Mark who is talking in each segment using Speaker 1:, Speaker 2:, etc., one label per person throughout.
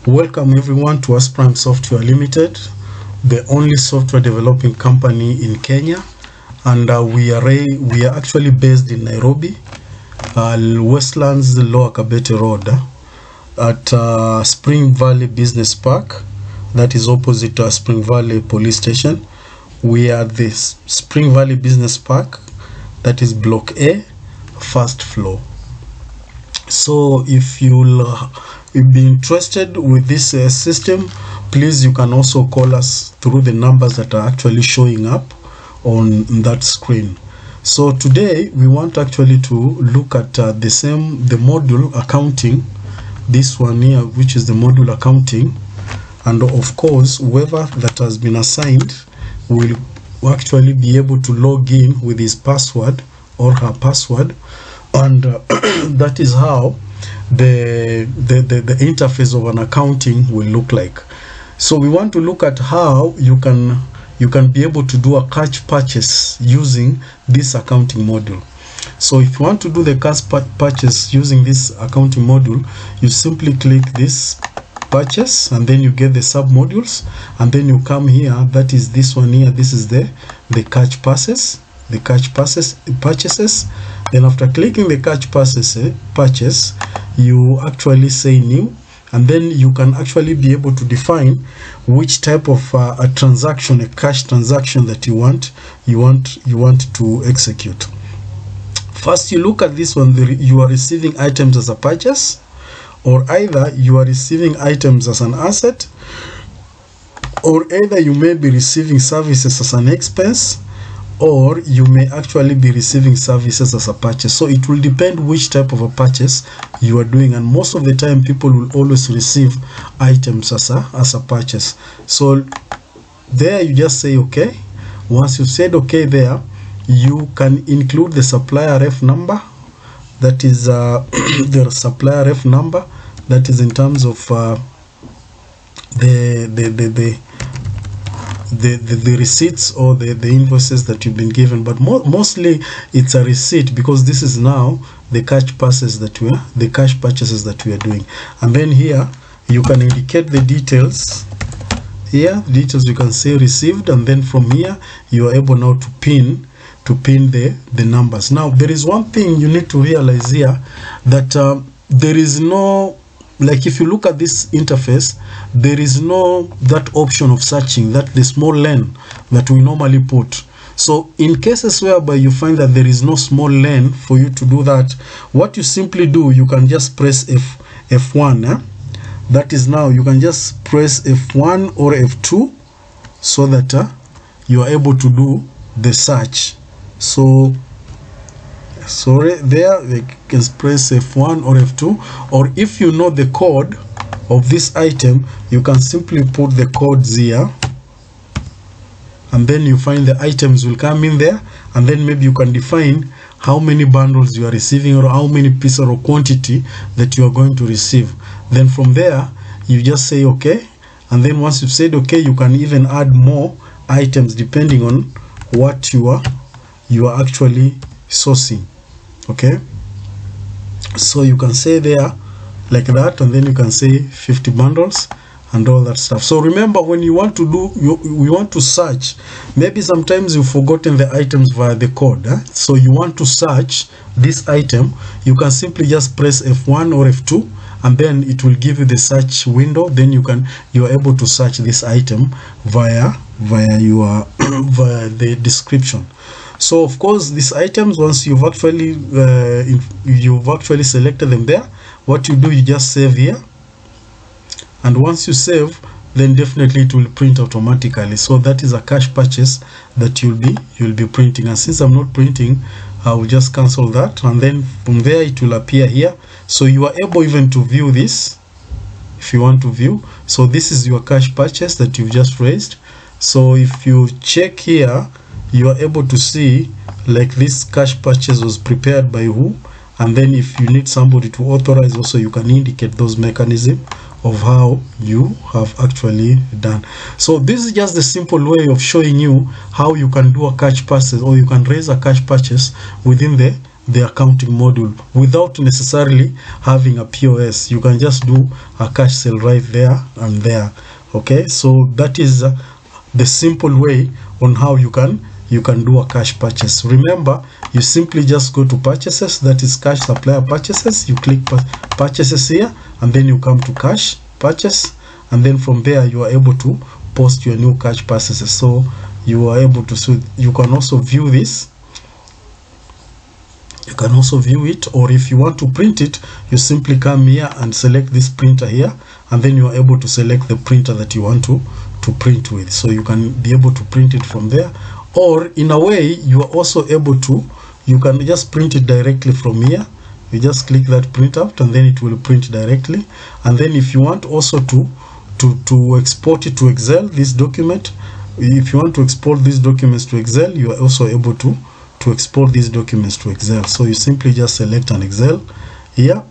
Speaker 1: Welcome everyone to Asprime Software Limited, the only software developing company in Kenya, and we are actually based in Nairobi, Westlands Lower Kabete Road, at Spring Valley Business Park, that is opposite to Spring Valley Police Station. We are the Spring Valley Business Park, that is Block A, first floor. So if you'll be interested with this system, please, you can also call us through the numbers that are actually showing up on that screen. So today we want actually to look at the module accounting, this one here, which is the module accounting, and of course whoever that has been assigned will actually be able to log in with his password or her password, and that is how the interface of an accounting will look like. So we want to look at how you can be able to do a cash purchase using this accounting module. So if you want to do the cash purchase using this accounting module, you simply click this purchase, and then you get the sub modules, and then you come here, that is this one here, this is the cash purchases. Then after clicking the cash purchase, you actually say new, and then you can actually be able to define which type of a transaction, a cash transaction that you want to execute. First, you look at this one. You are receiving items as a purchase, or either you are receiving items as an asset, or either you may be receiving services as an expense, or you may actually be receiving services as a purchase. So it will depend which type of a purchase you are doing, and most of the time people will always receive items as a purchase. So there you just say okay. Once you've said okay, there you can include the supplier ref number, that is the supplier ref number, that is in terms of the receipts or the invoices that you've been given, but mostly it's a receipt, because this is now the cash purchases that we are doing. And then here you can indicate the details. Here you can say received, and then from here you are able now to pin the numbers. Now there is one thing you need to realize here, that there is no, like if you look at this interface, there is no that option of searching, that the small len that we normally put. So in cases whereby you find that there is no small len for you to do that, what you simply do, you can just press F1. That is, now you can just press F1 or F2 so that you are able to do the search. So sorry, there you can press F1 or F2, or if you know the code of this item, you can simply put the codes here, and then you find the items will come in there, and then maybe you can define how many bundles you are receiving, or how many pieces or quantity that you are going to receive. Then from there you just say okay, and then once you've said okay, you can even add more items depending on what you are actually sourcing. Okay, so you can say there like that, and then you can say 50 bundles and all that stuff. So remember, when you want to we want to search, maybe sometimes you've forgotten the items via the code, so you want to search this item, you can simply just press F1 or F2, and then it will give you the search window. Then you are able to search this item via your via the description. So of course, these items, once you've actually selected them there, what you do, you just save here, and once you save, then definitely it will print automatically. So that is a cash purchase that you'll be printing. And since I'm not printing, I will just cancel that, and then from there it will appear here. So you are able even to view this if you want to view. So this is your cash purchase that you've just raised. So if you check here, you are able to see like this cash purchase was prepared by who, and then if you need somebody to authorize also, you can indicate those mechanisms of how you have actually done. So this is just the simple way of showing you how you can do a cash purchase, or you can raise a cash purchase within the the accounting module without necessarily having a POS. You can just do a cash sale right there and there. Okay, so that is the simple way on how you can do a cash purchase. Remember, you simply just go to purchases, that is cash supplier purchases. You click purchases here, and then you come to cash purchase, and then from there you are able to post your new cash purchases. So you are able to, you can also view this. You can also view it, or if you want to print it, you simply come here and select this printer here, and then you are able to select the printer that you want to print with. So you can be able to print it from there, or in a way you are also able to, you can just print it directly from here. You just click that print out, and then it will print directly. And then if you want also to export it to Excel, this document, if you want to export these documents to Excel, you are also able to export these documents to Excel. So you simply just select an Excel here,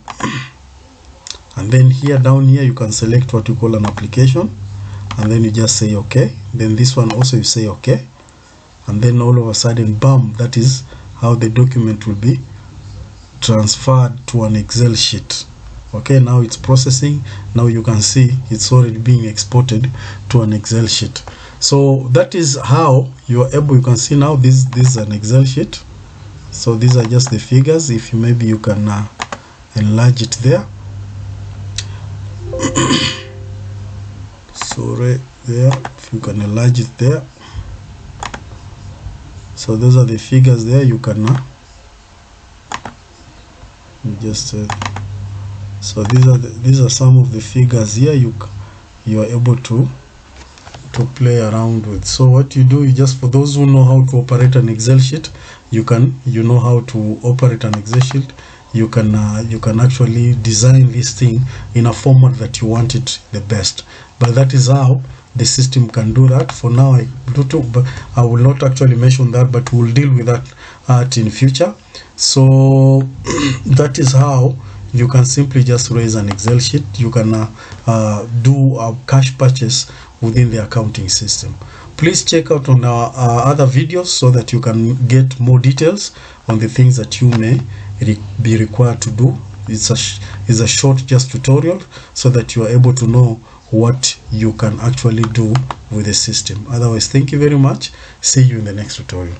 Speaker 1: and then here down here you can select what you call an application, and then you just say okay. Then this one also you say okay, and then all of a sudden, bam, that is how the document will be transferred to an Excel sheet. Okay, now it's processing. Now you can see it's already being exported to an Excel sheet. So that is how you are able, you can see now this is an Excel sheet. So these are just the figures. If you maybe you can enlarge it there. So right there, if you can enlarge it there. So those are the figures there. You can just so these are some of the figures here you are able to play around with. So what you do, you just, for those who know how to operate an Excel sheet, you know how to operate an Excel sheet. You can actually design this thing in a format that you want it the best. But that is how the system can do that. For now, I will not actually mention that, but we'll deal with that in future. So that is how you can simply just raise an Excel sheet. You can do a cash purchase within the accounting system. Please check out on our other videos so that you can get more details on the things that you may be required to do. It's a short just tutorial so that you are able to know what you can actually do with the system. Otherwise, thank you very much. See you in the next tutorial.